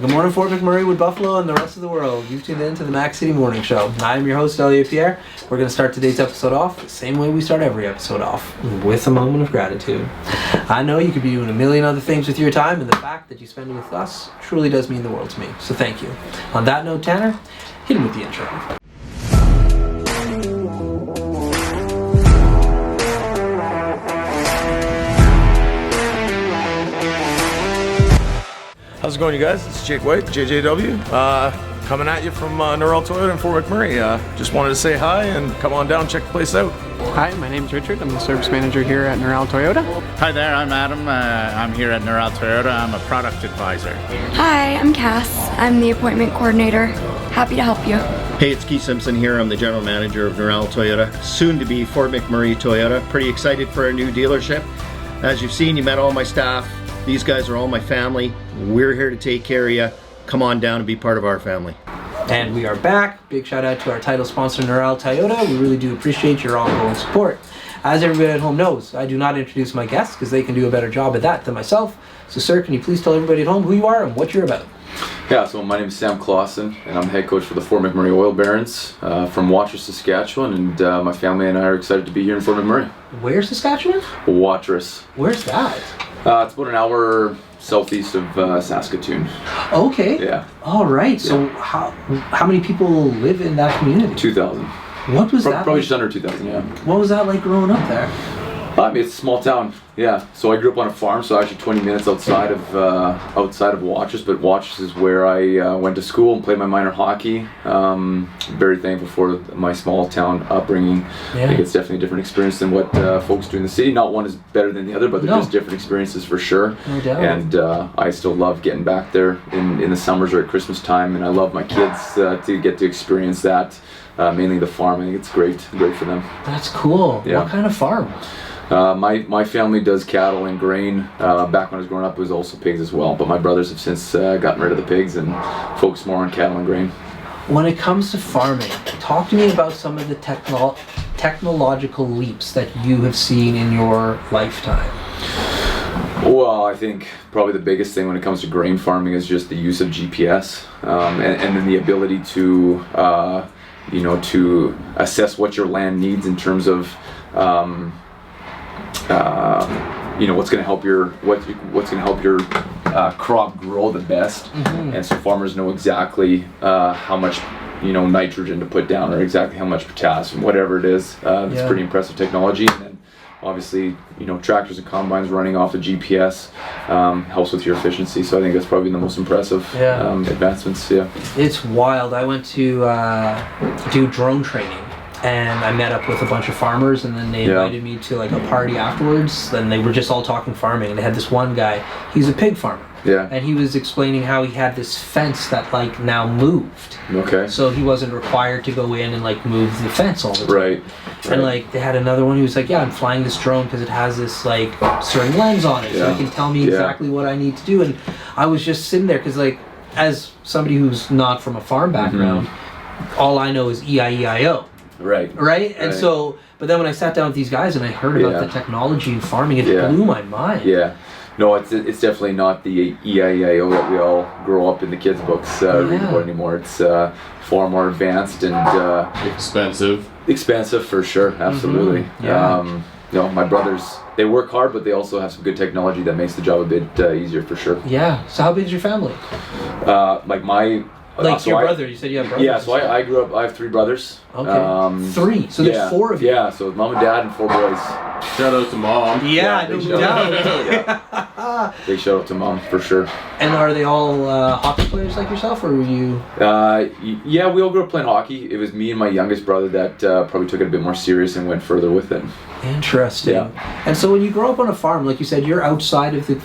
Good morning, Fort McMurray, Wood Buffalo, and the rest of the world. You've tuned in to the Mac City Morning Show. I am your host, Elliot Pierre. We're going to start today's episode off the same way we start every episode off, with a moment of gratitude. I know you could be doing a million other things with your time, and the fact that you spend it with us truly does mean the world to me. So thank you. On that note, Tanner, hit him with the intro. How's it going, you guys? It's Jake White, JJW, coming at you from Norrell Toyota in Fort McMurray. Just wanted to say hi and come on down, check the place out. Hi, my name's Richard. I'm the service manager here at Norrell Toyota. Hi there, I'm Adam. I'm here at Norrell Toyota. I'm a product advisor. Hi, I'm Cass. I'm the appointment coordinator. Happy to help you. Hey, it's Keith Simpson here. I'm the general manager of Norrell Toyota, soon to be Fort McMurray Toyota. Pretty excited for our new dealership. As you've seen, you met all my staff. These guys are all my family. We're here to take care of you. Come on down and be part of our family. And we are back. Big shout out to our title sponsor, Norrell Toyota. We really do appreciate your ongoing support. As everybody at home knows, I do not introduce my guests because they can do a better job at that than myself. So sir, can you please tell everybody at home who you are and what you're about? Yeah, so my name is Sam Clausen, and I'm head coach for the Fort McMurray Oil Barons from Watrous, Saskatchewan, and my family and I are excited to be here in Fort McMurray. Where's Saskatchewan? Watrous. Where's that? It's about an hour southeast of Saskatoon. Okay. Yeah. All right. So how many people live in that community? 2,000. What was that? Probably like? just under 2,000, yeah. What was that like growing up there? I mean, it's a small town, yeah. So I grew up on a farm, so actually 20 minutes outside of Watrous, but Watrous is where I went to school and played my minor hockey. Very thankful for my small town upbringing. Yeah. I think it's definitely a different experience than what folks do in the city. Not one is better than the other, but they're just different experiences for sure. No doubt. And I still love getting back there in the summers or at Christmas time, and I love my kids to get to experience that. Mainly the farm. I think it's great for them. That's cool. Yeah. What kind of farm? My family does cattle and grain. Back when I was growing up, it was also pigs as well. But my brothers have since gotten rid of the pigs and focused more on cattle and grain. When it comes to farming, talk to me about some of the technological leaps that you have seen in your lifetime. Well, I think probably the biggest thing when it comes to grain farming is just the use of GPS and then the ability to to assess what your land needs in terms of what's going to help your crop grow the best. Mm-hmm. And so farmers know exactly how much nitrogen to put down or exactly how much potassium, whatever it is. That's pretty impressive technology. And then obviously tractors and combines running off of GPS helps with your efficiency. So I think that's probably the most impressive advancements. Yeah, it's wild. I went to do drone training. And I met up with a bunch of farmers, and then they invited me to like a party afterwards. Then they were just all talking farming, and they had this one guy. He's a pig farmer. Yeah. And he was explaining how he had this fence that like now moved. Okay. So he wasn't required to go in and like move the fence all the time. Right. And like they had another one who was like, yeah, I'm flying this drone because it has this like certain lens on it, so it can tell me exactly what I need to do. And I was just sitting there because like as somebody who's not from a farm background, all I know is EIEIO. Right? And so, but then when I sat down with these guys and I heard about the technology in farming, it blew my mind. Yeah. No, it's definitely not the EIEIO that we all grow up in the kids' books reading about anymore. It's far more advanced and Expensive. Expensive for sure, absolutely. Mm-hmm. Yeah. My brothers, they work hard, but they also have some good technology that makes the job a bit easier for sure. Yeah. So how big is your family? Your brother, you said you have brothers. Yeah, so I grew up, I have 3 brothers. Okay. 3? So there's 4 of you. Yeah, so mom and dad and 4 boys. Shout out to mom. Yeah, no doubt. Big shout out to mom, for sure. And are they all hockey players like yourself, or were you? Yeah, we all grew up playing hockey. It was me and my youngest brother that probably took it a bit more serious and went further with it. Interesting. Yeah. And so when you grow up on a farm, like you said, you're outside of the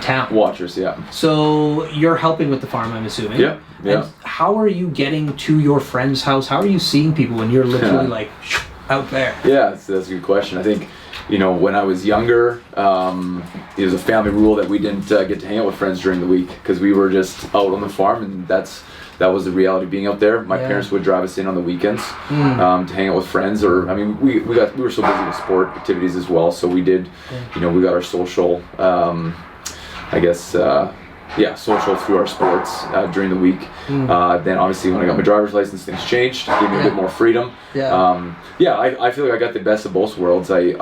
town. Watrous, yeah. So you're helping with the farm, I'm assuming. Yeah. And how are you getting to your friend's house? How are you seeing people when you're literally like out there? Yeah, that's a good question. I think, when I was younger, it was a family rule that we didn't get to hang out with friends during the week because we were just out on the farm, and that was the reality of being out there. My parents would drive us in on the weekends to hang out with friends, or we were so busy with sport activities as well. So we did, we got our social, social through our sports during the week. Then obviously when I got my driver's license, things changed, gave me a bit more freedom. I feel like I got the best of both worlds. I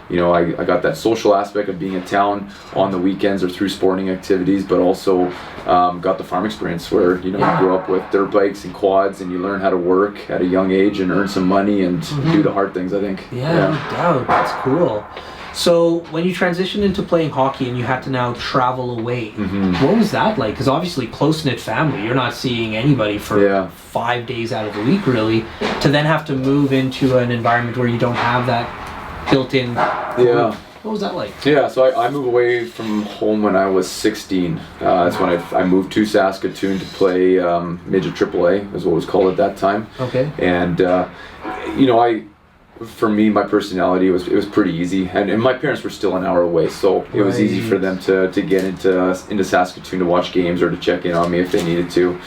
got that social aspect of being in town on the weekends or through sporting activities, but also got the farm experience where you grow up with dirt bikes and quads, and you learn how to work at a young age and earn some money and do the hard things, I think. No doubt. That's cool. So when you transitioned into playing hockey and you had to now travel away, what was that like? Because obviously close-knit family, you're not seeing anybody for 5 days out of the week really, to then have to move into an environment where you don't have that built-in group. What was that like? So I moved away from home when I was 16. That's when I moved to Saskatoon to play Major AAA, is what it was called at that time. Okay. And for me, my personality it was pretty easy, and my parents were still an hour away, so it was easy for them to get into Saskatoon to watch games or to check in on me if they needed to.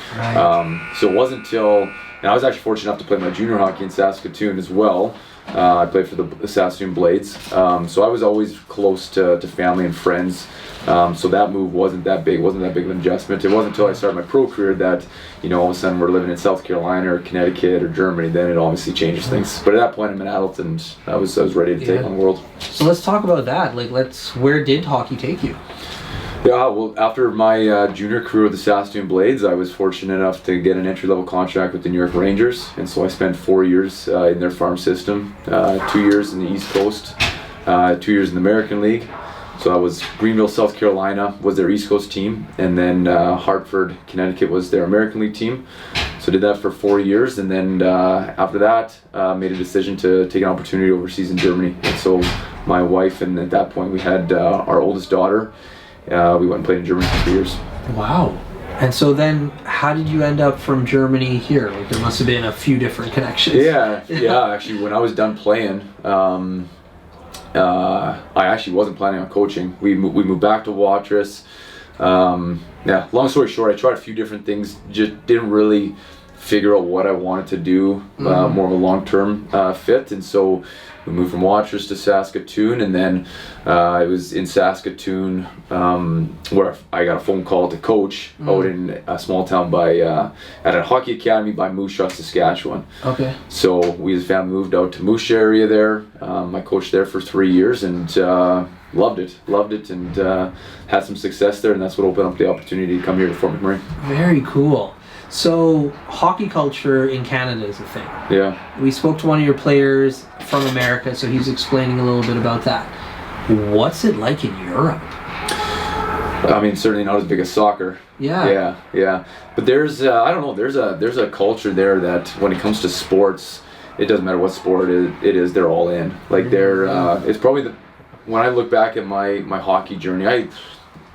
So it wasn't until, and I was actually fortunate enough to play my junior hockey in Saskatoon as well. I played for the Saskatoon Blades, so I was always close to family and friends. So that move wasn't that big of an adjustment. It wasn't until I started my pro career that, all of a sudden we're living in South Carolina or Connecticut or Germany, then it obviously changes things. But at that point I'm an adult and I was ready to take on the world. So let's talk about that. Where did hockey take you? Well, after my junior career with the Saskatoon Blades, I was fortunate enough to get an entry-level contract with the New York Rangers, and so I spent 4 years in their farm system, 2 years in the East Coast, 2 years in the American League. So I was Greenville, South Carolina was their East Coast team, and then Hartford, Connecticut was their American League team. So I did that for 4 years, and then after that made a decision to take an opportunity overseas in Germany. And so my wife, and at that point we had our oldest daughter, we went and played in Germany for 3 years. Wow. And so then how did you end up from Germany here? There must have been a few different connections. Actually when I was done playing, I actually wasn't planning on coaching. We moved back to Watrous. Long story short, I tried a few different things, just didn't really figure out what I wanted to do, more of a long-term fit, and so we moved from Watrous to Saskatoon, and then it was in Saskatoon where I got a phone call to coach out in a small town at a hockey academy by Moose Jaw, Saskatchewan. Okay. So we as a family moved out to Moose Jaw area there. I coached there for 3 years and loved it, and had some success there, and that's what opened up the opportunity to come here to Fort McMurray. Very cool. So hockey culture in Canada is a thing. Yeah. We spoke to one of your players from America, so he's explaining a little bit about that. What's it like in Europe? I mean, certainly not as big as soccer. Yeah. But there's there's a culture there that when it comes to sports, it doesn't matter what sport it is, they're all in. Like it's probably when I look back at my hockey journey,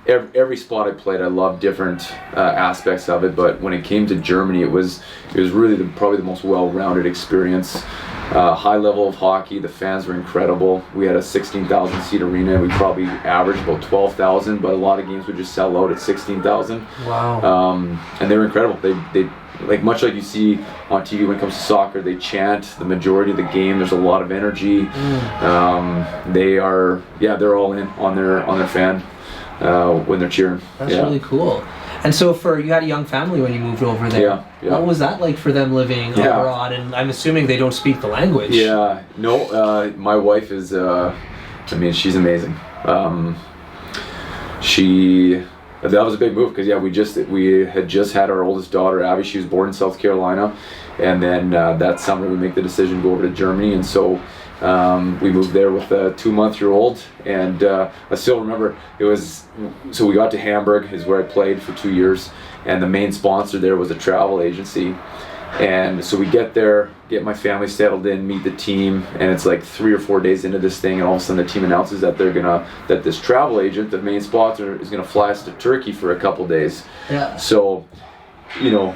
every spot I played, I loved different aspects of it. But when it came to Germany, it was really probably the most well-rounded experience. High level of hockey. The fans were incredible. We had a 16,000 seat arena. We probably averaged about 12,000, but a lot of games would just sell out at 16,000. Wow. And they were incredible. They like much like you see on TV when it comes to soccer, they chant the majority of the game. There's a lot of energy. They're all in on their fan. When they're cheering. That's really cool. And so you had a young family when you moved over there. Yeah. What was that like for them living abroad? And I'm assuming they don't speak the language. Yeah. No, my wife is, she's amazing. That was a big move because we had just had our oldest daughter, Abby. She was born in South Carolina. And then that summer we make the decision to go over to Germany. And so we moved there with a 2-month-old, and I still remember so we got to Hamburg, is where I played for 2 years, and the main sponsor there was a travel agency. And so we get there, get my family settled in, meet the team, and it's like 3 or 4 days into this thing, and all of a sudden the team announces that that this travel agent, the main sponsor, is gonna fly us to Turkey for a couple days. Yeah. So,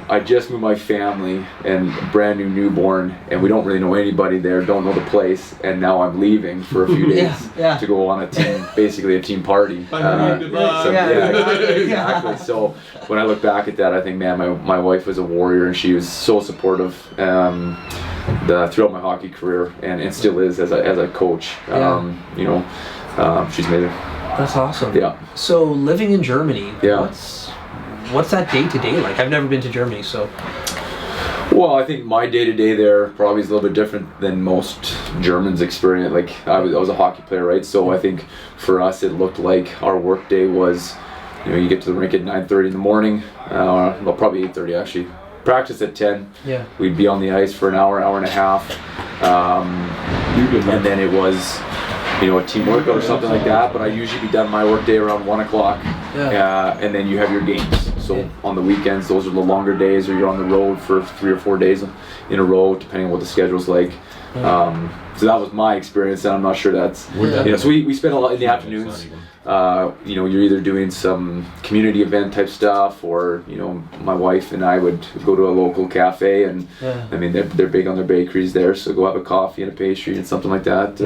I just moved my family and a brand new newborn, and we don't really know anybody there, don't know the place, and now I'm leaving for a few days to go on basically a team party. Exactly. So when I look back at that, I think, man, my wife was a warrior, and she was so supportive throughout my hockey career, and still is as a coach. She's amazing. That's awesome. Yeah. So living in Germany, Yeah. what's that day to day like? I've never been to Germany, so. Well, I think my day to day there probably is a little bit different than most Germans experience. Like I was a hockey player, right? So I think for us it looked like our work day was, you get to the rink at 9:30 in the morning. Well, probably 8:30 actually. Practice at 10. Yeah. We'd be on the ice for an hour and a half, and then it was, a team workout or something like that. But I usually be done my work day around 1 o'clock, and then you have your games. So on the weekends, those are the longer days, or you're on the road for 3 or 4 days in a row, depending on what the schedule's like. So that was my experience, and I'm not sure that's. So we spent a lot in the afternoons. You're either doing some community event type stuff, or my wife and I would go to a local cafe, and I mean they're big on their bakeries there, so go have a coffee and a pastry and something like that.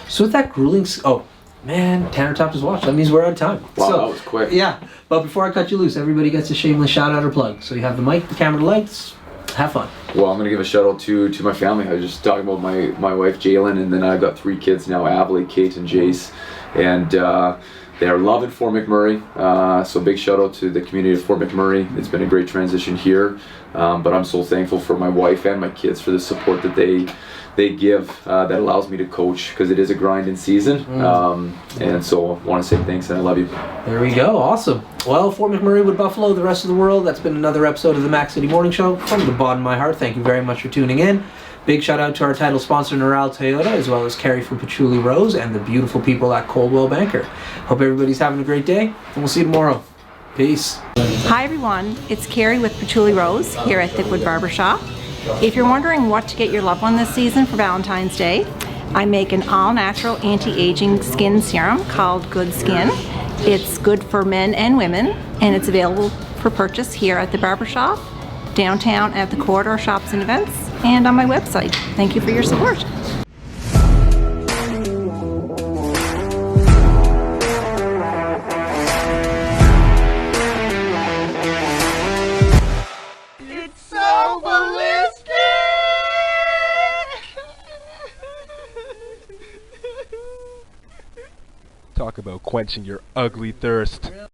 So with that grueling, oh man, Tanner tapped his watch. That means we're out of time. Wow, so, that was quick. Yeah, but before I cut you loose, everybody gets a shameless shout out or plug. So you have the mic, the camera, the lights. Have fun. Well, I'm gonna give a shout out to my family. I was just talking about my wife Jalen, and then I've got 3 kids now: Avalie, Kate, and Jace, and they are loving Fort McMurray. So big shout out to the community of Fort McMurray. It's been a great transition here, but I'm so thankful for my wife and my kids for the support that they give that allows me to coach, because it is a grinding season. And so I want to say thanks and I love you. There we go. Awesome. Well, Fort McMurray with Buffalo, the rest of the world, that's been another episode of the Mac City Morning Show. From the bottom of my heart, thank you very much for tuning in. Big shout out to our title sponsor, Neural Toyota, as well as Carrie from Patchouli Rose and the beautiful people at Coldwell Banker. Hope everybody's having a great day, and we'll see you tomorrow. Peace. Hi everyone, it's Carrie with Patchouli Rose here at Thickwood Barbershop. If you're wondering what to get your loved one this season for Valentine's Day, I make an all-natural anti-aging skin serum called Good Skin. It's good for men and women, and it's available for purchase here at the barbershop, downtown at the corridor shops and events, and on my website. Thank you for your support. Talk about quenching your ugly thirst.